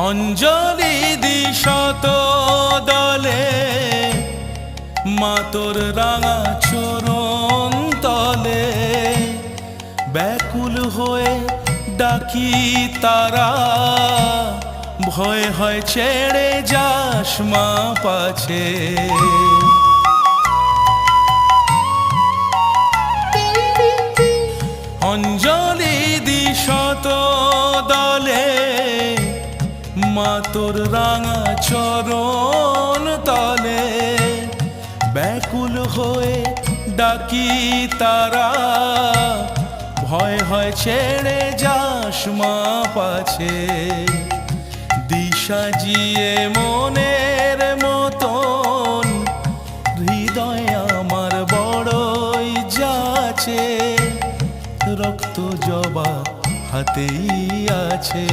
অঞ্জলি দি শত দলে মা তোর রাঙা চরণ তলে ব্যাকুল হয়ে ডাকি তারা ভয় হয় ছেড়ে যাস মা পাছে অঞ্জলি দি শত দলে মা তোর রাঙা চরণ তলে ব্যাকুল হয়ে ডাকি তারা ভয় হয় ছেড়ে যাস মা পাছে দিশা জিয়ে মনের মতন হৃদয় আমার বড়ই যাচ্ছে রক্ত জবা হাতেই আছে।